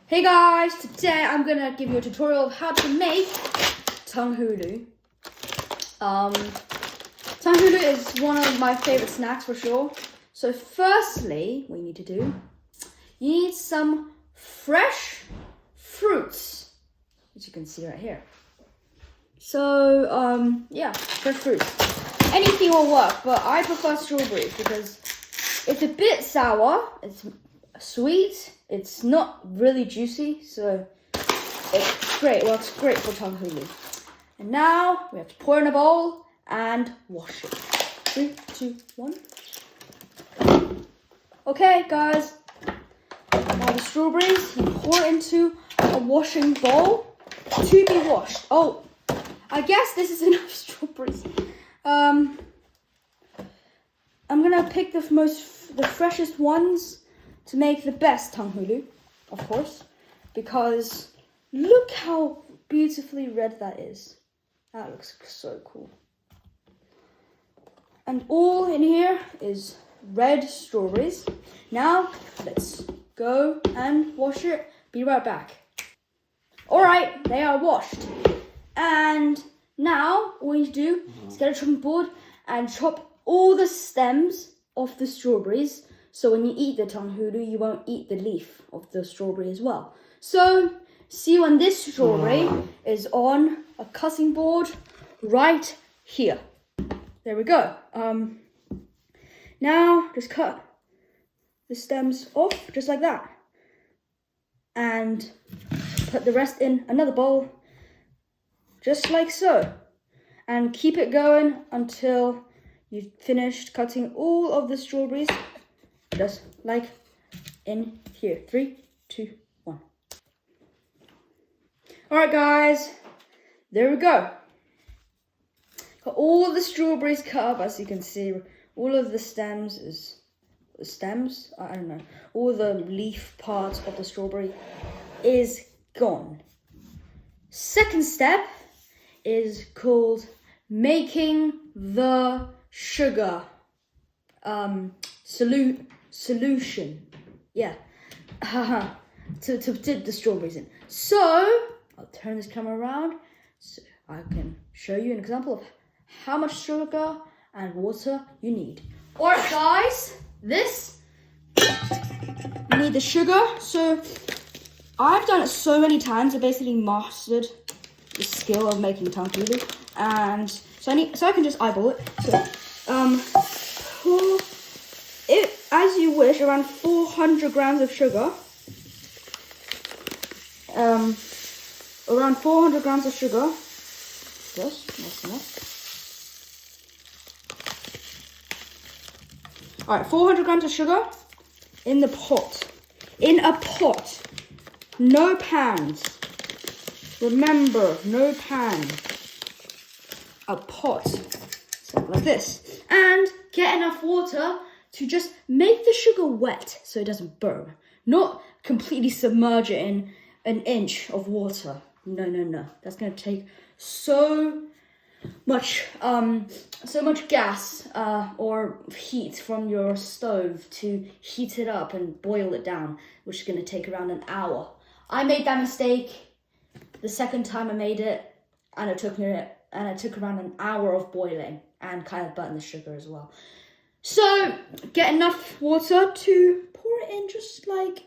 Hey guys, today I'm gonna give you a tutorial of how to make tanghulu. Tanghulu is one of my favorite snacks for sure. So firstly, what you need to do, you need some fresh fruits, as you can see right here. So yeah, fresh fruits. Anything will work, but I prefer strawberries because it's a bit sour, it's sweet, it's not really juicy, so it's great. It works great for tanghulu. And now we have to pour in a bowl and wash it. 3, 2, 1. Okay, guys. Now the strawberries you pour into a washing bowl to be washed. Oh, I guess this is enough strawberries. I'm gonna pick the freshest ones to make the best tanghulu, of course, because look how beautifully red that is. That looks so cool. And all in here is red strawberries. Now let's go and wash it. Be right back. All right, they are washed. And now all you need to do is get a chopping board and chop all the stems off the strawberries. So when you eat the tanghulu, you won't eat the leaf of the strawberry as well. So see when this strawberry is on a cutting board right here. There we go. Now just cut the stems off just like that. And put the rest in another bowl, just like so. And keep it going until you've finished cutting all of the strawberries. Just like in here. 3, 2, 1. Alright guys, there we go. Got all the strawberries cut up, as you can see. All of the stems I don't know. All the leaf parts of the strawberry is gone. Second step is called making the sugar solution. Yeah. to dip the strawberries in. So I'll turn this camera around so I can show you an example of how much sugar and water you need. Alright guys, you need the sugar. So I've done it so many times, I basically mastered the skill of making tanghulu, and so I can just eyeball it. So pour it as you wish, around 400 grams of sugar. Around 400 grams of sugar. Yes, that's enough. Alright, 400 grams of sugar in the pot. In a pot. No pans. Remember, no pan. A pot. So like this. And get enough water to just make the sugar wet so it doesn't burn. Not completely submerge it in an inch of water. No. That's going to take so much gas or heat from your stove to heat it up and boil it down, which is going to take around an hour. I made that mistake the second time I made it, and it took around an hour of boiling and kind of burnt the sugar as well. So get enough water to pour it in, just like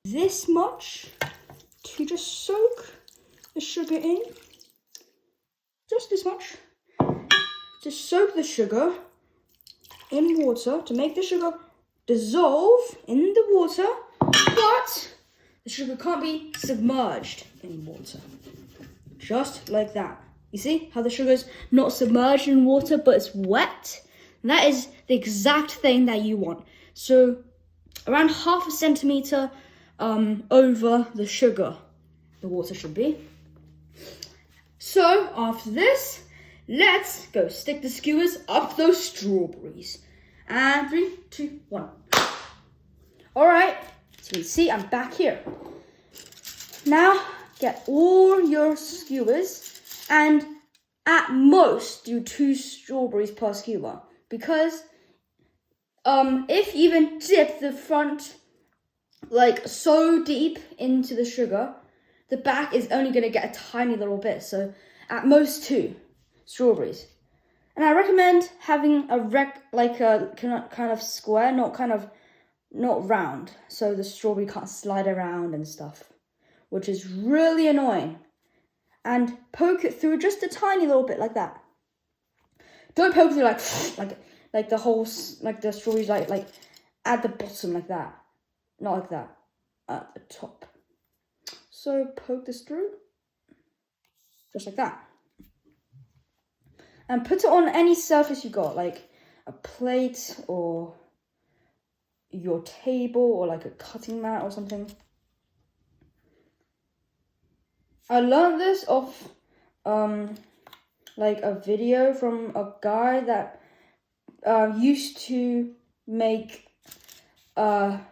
this much, to just soak the sugar in. Just this much. Just soak the sugar in water to make the sugar dissolve in the water, but the sugar can't be submerged in water. Just like that. You see how the sugar's not submerged in water, but it's wet? And that is the exact thing that you want. So around 1/2 centimeter over the sugar, the water should be. So after this, let's go stick the skewers up those strawberries. And 3, 2, 1. Alright, so you see I'm back here. Now get all your skewers and at most do 2 strawberries per skewer. Because if you even dip the front like so deep into the sugar, the back is only going to get a tiny little bit. So at most 2 strawberries. And I recommend having a kind of square, not round, so the strawberry can't slide around and stuff, which is really annoying. And poke it through just a tiny little bit like that. Don't poke through like the whole, like the strawberries like at the bottom like that. Not like that, at the top. So poke this through, just like that. And put it on any surface you got, like a plate or your table or like a cutting mat or something. I learned this off like a video from a guy that used to make tanghulu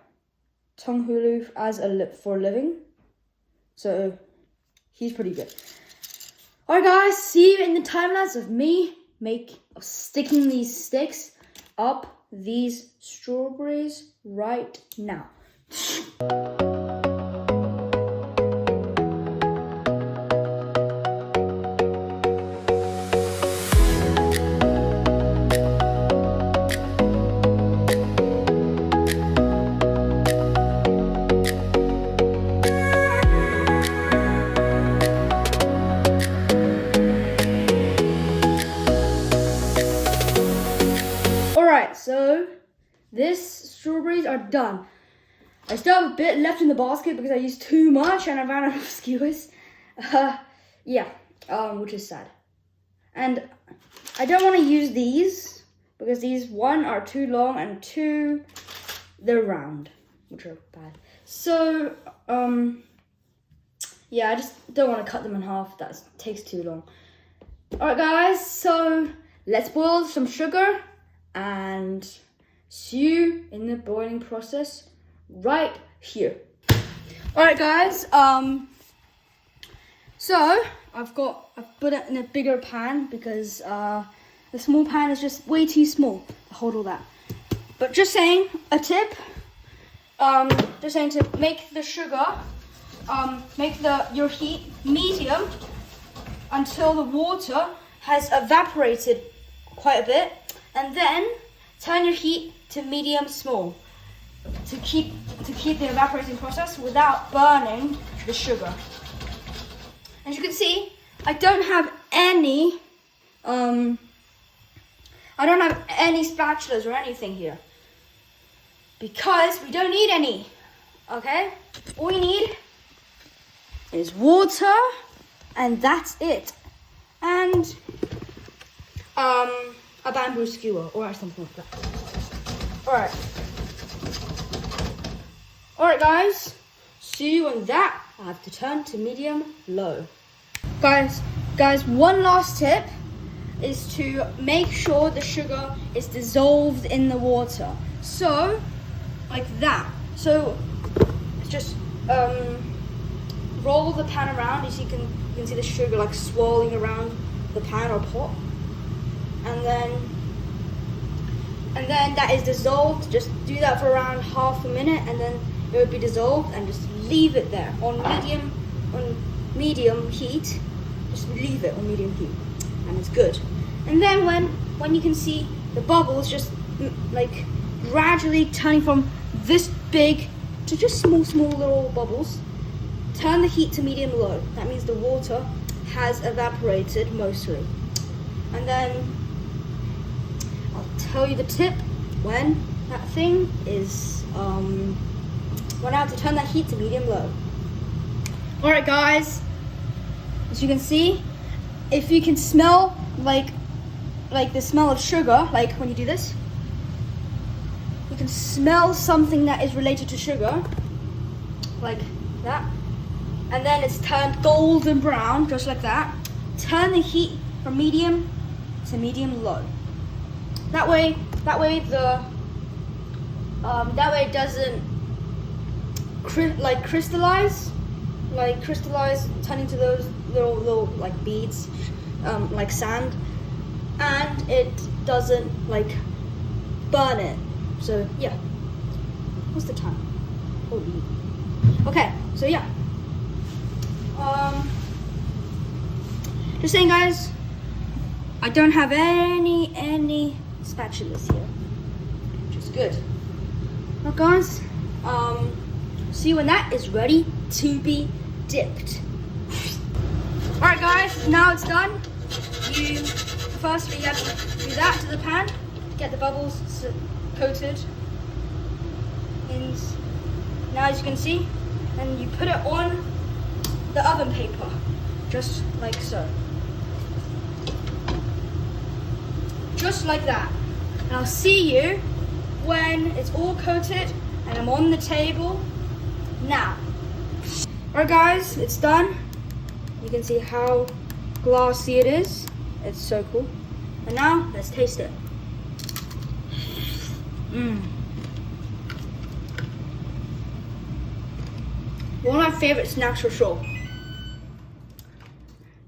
for a living. So he's pretty good. Alright guys, see you in the time lapse of me sticking these sticks up these strawberries right now. Alright, so this strawberries are done. I still have a bit left in the basket because I used too much and I ran out of skewers. Which is sad. And I don't want to use these because these, 1, are too long and 2, they're round, which are bad. So, yeah, I just don't want to cut them in half. That takes too long. Alright guys, so let's boil some sugar and see you in the boiling process right here. Alright guys, so I've put it in a bigger pan because the small pan is just way too small to hold all that. But just saying, a tip, just saying to make the sugar, make your heat medium until the water has evaporated quite a bit, and then turn your heat to medium small to keep the evaporating process without burning the sugar. As you can see, I don't have any spatulas or anything here because we don't need any. Okay, all we need is water, and that's it, and a bamboo skewer or something like that. Alright guys, see you on that. I have to turn to medium low. Guys, one last tip is to make sure the sugar is dissolved in the water. So, like that. So, just roll the pan around. As you can see the sugar like swirling around the pan or pot. And then that is dissolved. Just do that for around half a minute, and then it will be dissolved, and just leave it there on medium heat. Just leave it on medium heat, and it's good. And then when you can see the bubbles just like gradually turning from this big to just small little bubbles, turn the heat to medium low. That means the water has evaporated mostly. And then I'll tell you the tip when that thing is when I have to turn that heat to medium low. Alright guys, as you can see, if you can smell like the smell of sugar, like when you do this, you can smell something that is related to sugar, like that, and then it's turned golden brown, just like that. Turn the heat from medium to medium low. That way it doesn't crystallize, turn into those little like beads, like sand, and it doesn't like burn it. So yeah, what's the time? Okay, so yeah. Just saying, guys, I don't have any spatulas here, which is good. Well, guys, see when that is ready to be dipped. Alright guys, now it's done. Firstly you have to do that to the pan, get the bubbles coated. And now as you can see, and you put it on the oven paper, just like so. Just like that. And I'll see you when it's all coated and I'm on the table now. Alright guys, it's done. You can see how glassy it is. It's so cool. And now, let's taste it. One of my favorite snacks for sure.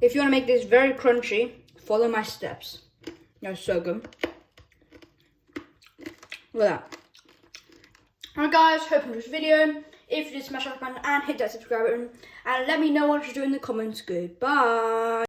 If you want to make this very crunchy, follow my steps. They're so good. Look at that. Alright guys, hope you enjoyed this video. If you did, smash that like button and hit that subscribe button. And let me know what you do in the comments. Goodbye.